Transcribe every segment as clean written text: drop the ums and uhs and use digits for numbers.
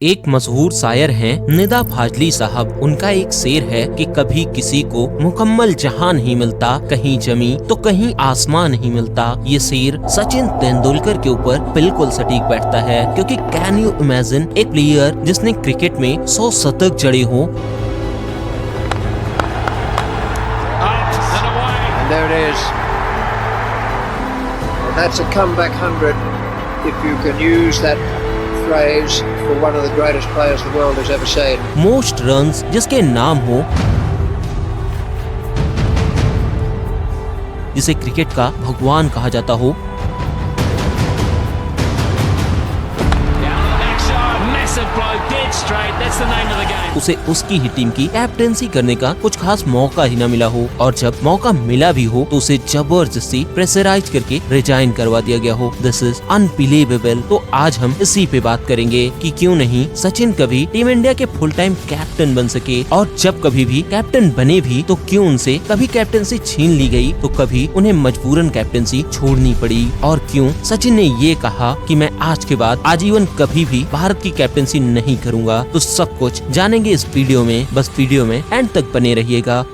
एक मशहूर शायर हैं निदा फाजली साहब। उनका एक शेर है कि कभी किसी को मुकम्मल जहां नहीं मिलता, कहीं जमी तो कहीं आसमान नहीं मिलता। ये शेर सचिन तेंदुलकर के ऊपर बिल्कुल सटीक बैठता है, क्योंकि कैन यू इमेजिन एक प्लेयर जिसने क्रिकेट में 100 शतक जड़े हों। There it is. That's a comeback 100 if you can use that phrase for one of the greatest players the world has ever seen. Most runs जिसके नाम हो, जिसे क्रिकेट का भगवान कहा जाता हो, उसे उसकी ही टीम की कैप्टेंसी करने का कुछ खास मौका ही न मिला हो, और जब मौका मिला भी हो तो उसे जबरदस्ती प्रेशराइज करके रिजाइन करवा दिया गया हो। This is unbelievable. तो आज हम इसी पे बात करेंगे कि क्यों नहीं सचिन कभी टीम इंडिया के फुल टाइम कैप्टन बन सके, और जब कभी भी कैप्टन बने भी तो क्यों उनसे कभी कैप्टेंसी छीन ली गई तो कभी उन्हें मजबूरन कैप्टेंसी छोड़नी पड़ी, और क्यों सचिन ने ये कहा कि मैं आज के बाद आजीवन कभी भी भारत की कैप्टेंसी नहीं करूंगा। तो सब कुछ जानेंगे इस वीडियो में, बस वीडियो में एंड तक बने रहिएगा।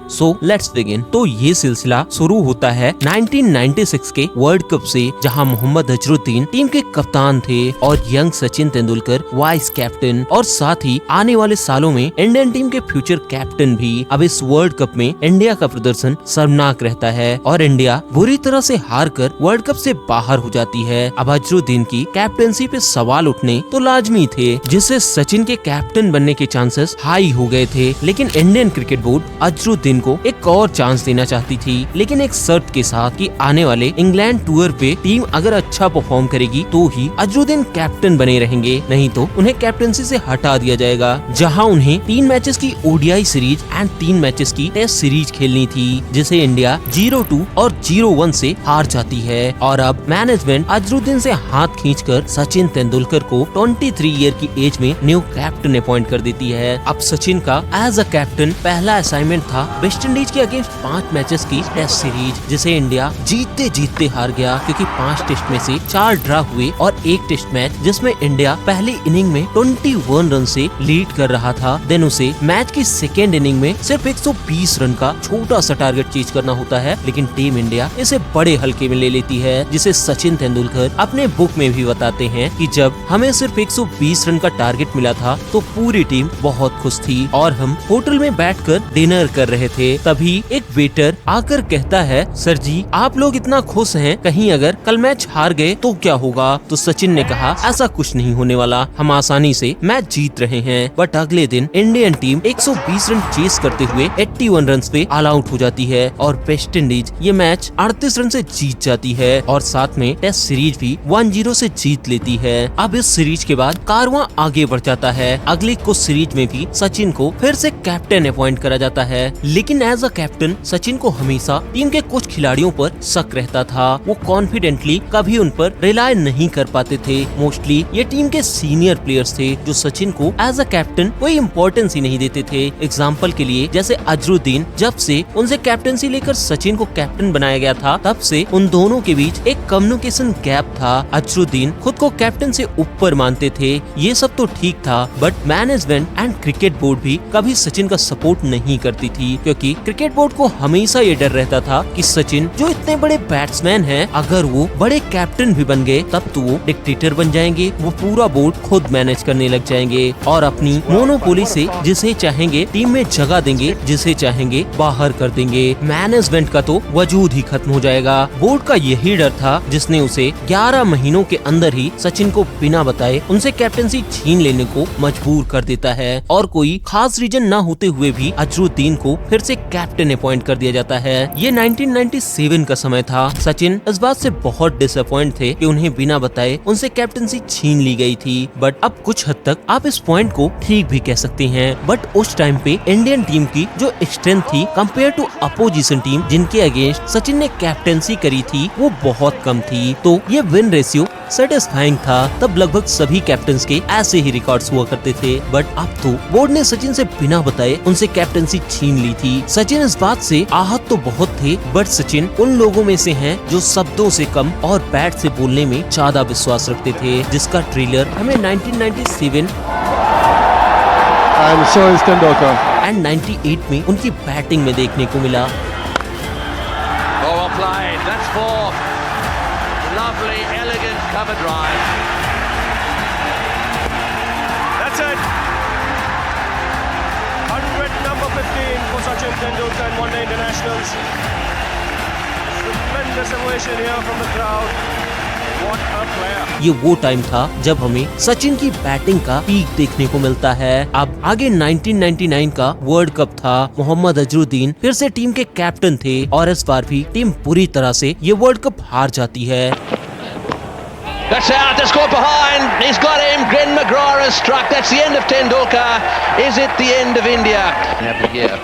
So let's begin. तो ये सिलसिला शुरू होता है 1996 के वर्ल्ड कप से, जहां मोहम्मद अजरुद्दीन टीम के कप्तान थे और young Sachin Tendulkar vice captain, और साथ ही आने वाले सालों में इंडियन टीम के फ्यूचर कैप्टन भी। अब इस वर्ल्ड कप में इंडिया का प्रदर्शन शर्मनाक रहता है और इंडिया बुरी तरह से हार कर वर्ल्ड कप से बाहर हो जाती है। अब अजरुद्दीन की कैप्टनसी पे सवाल उठने तो लाजमी थे, जिससे सचिन के कैप्टन बनने के चांसेस हाई हो गए थे। लेकिन इंडियन क्रिकेट बोर्ड अजरुद्दीन को एक और चांस देना चाहती थी, लेकिन एक शर्त के साथ कि आने वाले इंग्लैंड टूर पे टीम अगर अच्छा परफॉर्म करेगी तो ही अजरुद्दीन कैप्टन बने रहेंगे, नहीं तो उन्हें कैप्टनसी से हटा दिया जाएगा। जहां उन्हें 3 मैचेस की ओडीआई सीरीज एंड 3 मैचेस की टेस्ट सीरीज खेलनी थी, जिसे इंडिया 0-2 और 0-1 से हार जाती है। और अब मैनेजमेंट अजरुद्दीन से हाथ खींचकर सचिन तेंदुलकर को 23 ईयर की एज में न्यू कैप्टन अपॉइंट कर देती है। अब सचिन का एज अ कैप्टन पहला असाइनमेंट था वेस्ट इंडीज के अगेंस्ट 5 मैचेस की टेस्ट सीरीज, जिसे इंडिया जीतते जीतते हार गया, क्योंकि 5 टेस्ट में से 4 ड्रा हुए और एक टेस्ट मैच जिसमें इंडिया पहली इनिंग में 21 रन से लीड कर रहा था। देन उसे मैच की सेकेंड इनिंग में सिर्फ 120 रन का छोटा सा टारगेट चीज करना होता है, लेकिन टीम इंडिया इसे बड़े हल्के में ले लेती है, जिसे सचिन तेंदुलकर अपने बुक में भी बताते हैं कि जब हमें सिर्फ 120 रन का टारगेट मिला था तो पूरी टीम बहुत खुश थी और हम होटल में बैठकर डिनर कर रहे थे। तभी एक वेटर आकर कहता है, सर जी आप लोग इतना खुश हैं, कहीं अगर कल मैच हार गए तो क्या होगा? तो सचिन ने कहा, ऐसा कुछ नहीं होने वाला, हम आसानी से मैच जीत रहे हैं। बट अगले दिन इंडियन टीम 120 रन चेस करते हुए 81 रन पे ऑल आउट हो जाती है और वेस्ट इंडीज ये मैच 38 रन से जीत जाती है, और साथ में टेस्ट सीरीज भी 1-0 से जीत लेती है। अब इस सीरीज के बाद कारवां आगे बढ़ जाता है। अगली कुछ सीरीज में भी सचिन को फिर से कैप्टन अपॉइंट करा जाता है, लेकिन एज अ कैप्टन सचिन को हमेशा टीम के कुछ खिलाड़ियों पर शक रहता था। वो कॉन्फिडेंटली कभी उन पर रिलाय नहीं कर पाते थे। मोस्टली ये टीम के सीनियर प्लेयर्स थे जो सचिन को एज अ कैप्टन कोई इम्पोर्टेंस ही नहीं देते थे। एग्जाम्पल के लिए जैसे अजरुद्दीन, जब से उनसे कैप्टनसी लेकर सचिन को कैप्टन बनाया गया था तब से उन दोनों के बीच एक कम्युनिकेशन गैप था। अजरुद्दीन खुद को कैप्टन से ऊपर मानते थे, ये सब तो ठीक था, but management and cricket board भी कभी सचिन का सपोर्ट नहीं करती थी, क्योंकि क्रिकेट बोर्ड को हमेशा ये डर रहता था कि सचिन जो इतने बड़े बैट्समैन हैं, अगर वो बड़े कैप्टन भी बन गए तब तो वो डिक्टेटर बन जाएंगे, वो पूरा बोर्ड खुद मैनेज करने लग जाएंगे और अपनी मोनोपोली से जिसे चाहेंगे टीम में जगह देंगे, जिसे चाहेंगे बाहर कर देंगे। मैनेजमेंट का तो वजूद ही खत्म हो जाएगा। बोर्ड का यही डर था जिसने उसे 11 महीनों के अंदर ही सचिन को बिना बताए उनसे कैप्टनसी छीन लेने को मजबूर कर देता है, और कोई खास रीजन न होते हुए भी अजरुद्दीन को फिर से कैप्टन अपॉइंट कर दिया जाता है। ये 1997 का समय था। सचिन इस बात से बहुत डिसअपॉइंट थे कि उन्हें बिना बताए उनसे कैप्टनसी छीन ली गई थी, बट अब कुछ हद तक आप इस पॉइंट को ठीक भी कह सकते हैं। बट उस टाइम पे इंडियन टीम की जो स्ट्रेंथ थी कंपेयर टू अपोजिशन टीम जिनके अगेंस्ट सचिन ने कैप्टनसी करी थी, वो बहुत कम थी। तो ये विन रेशियो सेटिस्फाइंग था। तब लगभग सभी कैप्टन्स के ऐसे ही रिकॉर्ड्स हुआ करते थे, बट अब तो बोर्ड ने सचिन से बिना बताए उनसे कैप्टनसी छीन ली थी। थी। सचिन इस बात से आहत तो बहुत थे, बट सचिन उन लोगों में से हैं जो शब्दों से कम और बैट से बोलने में ज्यादा विश्वास रखते थे, जिसका ट्रेलर हमें 1997 And so is Tendulkar. And 98 में उनकी बैटिंग में देखने को मिला। Oh, well played. That's four. Lovely, elegant cover drive. That's it. 100 number 15 for Sachin Tendulkar in one-day internationals. Tremendous ovation here from the crowd. What a player. ये वो time था जब हमें सचिन की बैटिंग का पीक देखने को मिलता है। अब आगे 1999 का वर्ल्ड कप था। मोहम्मद अजरुद्दीन फिर से टीम के कैप्टन थे और इस बार भी टीम पूरी तरह से ये वर्ल्ड कप हार जाती है। That's out. The score behind. He's got him. Glenn McGrath has struck. That's the end of Tendulkar. Is it the end of India? Happy here.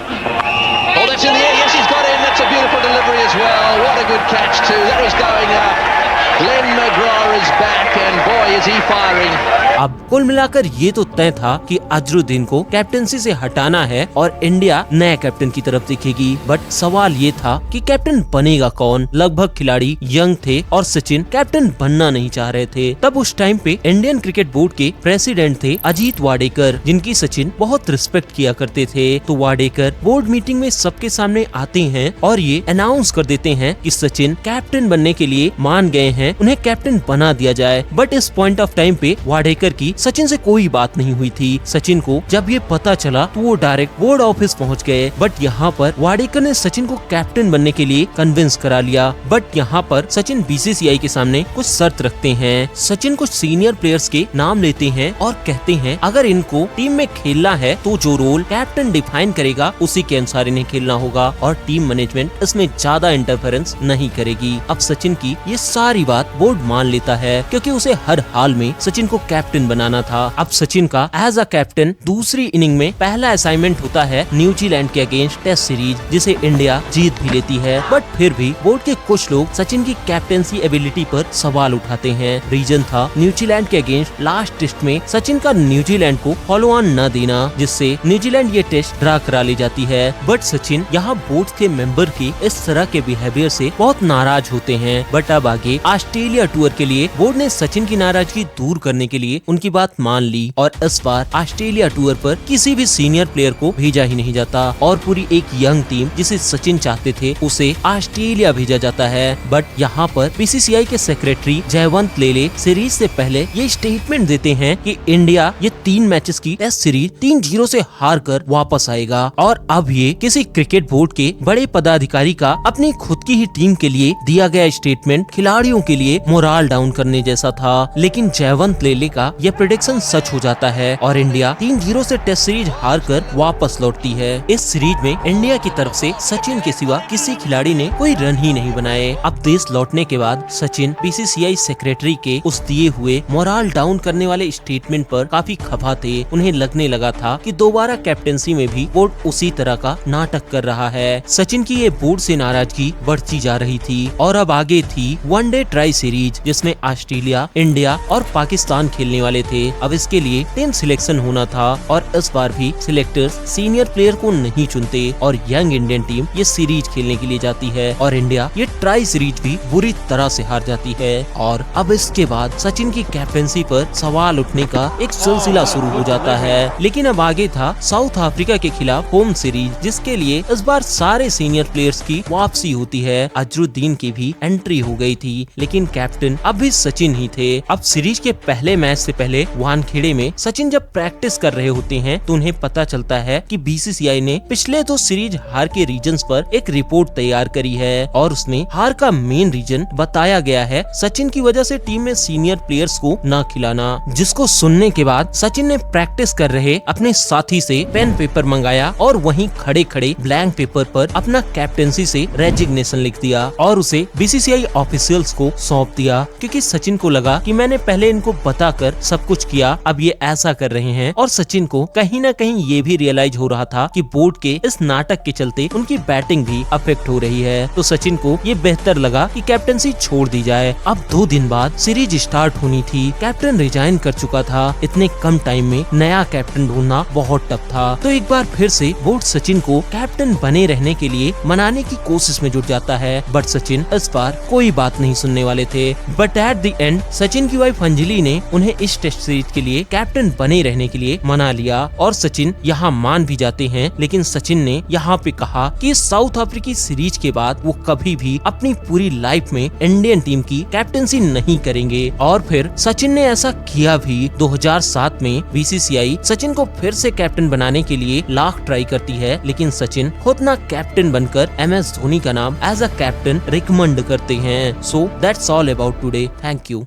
Oh, that's in the air. Yes, he's got him. That's a beautiful delivery as well. What a good catch too. That was going up. Glenn McGrath is back and boy is he firing. अब कुल मिलाकर ये तो तय था कि अजरुद्दीन को captaincy से हटाना है और इंडिया नए कैप्टन की तरफ दिखेगी। बट सवाल ये था कि कैप्टन बनेगा कौन। लगभग खिलाड़ी यंग थे और सचिन कैप्टन बनना नहीं चाह रहे थे। तब उस टाइम पे इंडियन क्रिकेट बोर्ड के प्रेसिडेंट थे अजीत वाडेकर, जिनकी सचिन बहुत रिस्पेक्ट किया करते थे। तो वाडेकर बोर्ड मीटिंग में सबके सामने आते हैं और ये अनाउंस कर देते हैं कि सचिन कैप्टन बनने के लिए मान गए हैं, उन्हें कैप्टन बना दिया जाए। बट इस पॉइंट ऑफ टाइम पे वाडेकर की सचिन से कोई बात नहीं हुई थी। सचिन को जब ये पता चला तो वो डायरेक्ट बोर्ड ऑफिस पहुंच गए। बट यहाँ पर वाडेकर ने सचिन को कैप्टन बनने के लिए कन्विंस करा लिया। बट यहाँ पर सचिन बीसीसीआई के सामने कुछ शर्त रखते हैं। सचिन कुछ सीनियर प्लेयर्स के नाम लेते हैं और कहते हैं अगर इनको टीम में खेलना है तो जो रोल कैप्टन डिफाइन करेगा उसी के अनुसार इन्हें खेलना होगा और टीम मैनेजमेंट इसमें ज्यादा इंटरफेरेंस नहीं करेगी। अब सचिन की ये सारी बात बोर्ड मान लेता है क्योंकि उसे हर हाल में सचिन को कैप्टन बनाना था। अब सचिन का एज अ कैप्टन दूसरी इनिंग में पहला असाइनमेंट होता है न्यूजीलैंड के अगेंस्ट टेस्ट सीरीज, जिसे इंडिया जीत भी लेती है। बट फिर भी बोर्ड के कुछ लोग सचिन की कैप्टेंसी एबिलिटी पर सवाल उठाते हैं। रीजन था न्यूजीलैंड के अगेंस्ट लास्ट टेस्ट में सचिन का न्यूजीलैंड को फॉलो ऑन न देना, जिससे न्यूजीलैंड ये टेस्ट ड्रा करा ली जाती है। बट सचिन यहाँ बोर्ड के मेंबर की इस तरह के बिहेवियर से बहुत नाराज होते हैं। बट अब आगे ऑस्ट्रेलिया टूर के लिए बोर्ड ने सचिन की नाराजगी दूर करने के लिए उनकी बात मान ली और इस बार ऑस्ट्रेलिया टूर पर किसी भी सीनियर प्लेयर को भेजा ही नहीं जाता और पूरी एक यंग टीम जिसे सचिन चाहते थे उसे ऑस्ट्रेलिया भेजा जाता है। बट यहाँ पर बीसीसीआई के सेक्रेटरी जयवंत लेले सीरीज से पहले ये स्टेटमेंट देते हैं कि इंडिया ये 3 मैचेस की टेस्ट सीरीज 3-0 से हार कर वापस आएगा। और अब ये किसी क्रिकेट बोर्ड के बड़े पदाधिकारी का अपनी खुद की ही टीम के लिए दिया गया स्टेटमेंट खिलाड़ियों के लिए मोराल डाउन करने जैसा था। लेकिन जयवंत लेले का यह प्रेडिक्शन सच हो जाता है और इंडिया 3-0 से टेस्ट सीरीज हार कर वापस लौटती है। इस सीरीज में इंडिया की तरफ से सचिन के सिवा किसी खिलाड़ी ने कोई रन ही नहीं बनाए। अब देश लौटने के बाद सचिन बीसीसीआई सेक्रेटरी के उस दिए हुए मोराल डाउन करने वाले स्टेटमेंट पर काफी खफा थे। उन्हें लगने लगा था कि दोबारा कैप्टेंसी में भी बोर्ड उसी तरह का नाटक कर रहा है। सचिन की ये बोर्ड से नाराजगी बढ़ती जा रही थी और अब आगे थी वनडे ट्राई सीरीज, जिसमें ऑस्ट्रेलिया, इंडिया और पाकिस्तान खेलने वाले थे। अब इसके लिए टीम सिलेक्शन होना था और इस बार भी सिलेक्टर्स सीनियर प्लेयर को नहीं चुनते और यंग इंडियन टीम ये सीरीज खेलने के लिए जाती है और इंडिया ये ट्राई सीरीज भी बुरी तरह से हार जाती है। और अब इसके बाद सचिन की कैप्टेंसी पर सवाल उठने का एक सिलसिला शुरू हो जाता है। लेकिन अब आगे था साउथ अफ्रीका के खिलाफ होम सीरीज, जिसके लिए इस बार सारे सीनियर प्लेयर्स की वापसी होती है। अजरुद्दीन की भी एंट्री हो गई थी, लेकिन कैप्टन अब भी सचिन ही थे। अब सीरीज के पहले मैच से पहले वानखेड़े में सचिन जब प्रैक्टिस कर रहे होते हैं तो उन्हें पता चलता है कि बीसीसीआई ने पिछले 2 सीरीज हार के रीजंस पर एक रिपोर्ट तैयार करी है और उसमें हार का मेन रीजन बताया गया है सचिन की वजह से टीम में सीनियर प्लेयर्स को न खिलाना। जिसको सुनने के बाद सचिन ने प्रैक्टिस कर रहे अपने साथी से पेन पेपर मंगाया और वहीं खड़े खड़े ब्लैंक पेपर पर अपना कैप्टेंसी से रेजिग्नेशन लिख दिया और उसे बीसीसीआई ऑफिशियल्स को सौंप दिया, क्योंकि सचिन को लगा कि मैंने पहले इनको बताकर सब कुछ किया, अब ये ऐसा कर रहे हैं। और सचिन को कहीं ना कहीं ये भी रियलाइज हो रहा था कि बोर्ड के इस नाटक के चलते उनकी बैटिंग भी अफेक्ट हो रही है। तो सचिन को ये बेहतर लगा कि कैप्टनसी छोड़ दी जाए। अब 2 दिन बाद सीरीज स्टार्ट होनी थी, कैप्टन रिजाइन कर चुका था। इतने कम टाइम में नया कैप्टन ढूंढना बहुत टफ था। तो एक बार फिर से बोर्ड सचिन को कैप्टन बने रहने के लिए मनाने की कोशिश में जुट जाता है, बट सचिन इस बार कोई बात नहीं सुनने वाले थे। But at the end Sachin की वाइफ अंजलि ने उन्हें इस टेस्ट सीरीज के लिए कैप्टन बने रहने के लिए मना लिया और सचिन यहाँ मान भी जाते हैं। लेकिन सचिन ने यहाँ पे कहा कि साउथ अफ्रीकी सीरीज के बाद वो कभी भी अपनी पूरी लाइफ में इंडियन टीम की कैप्टनसी नहीं करेंगे। और फिर सचिन ने ऐसा किया भी। 2007 में बीसीसीआई सचिन को फिर से कैप्टन बनाने के लिए लाख ट्राई करती है, लेकिन सचिन खुद ना कैप्टन बनकर MS धोनी का नाम एज अ कैप्टन रिकमेंड करते हैं। So that's all about today. Thank you.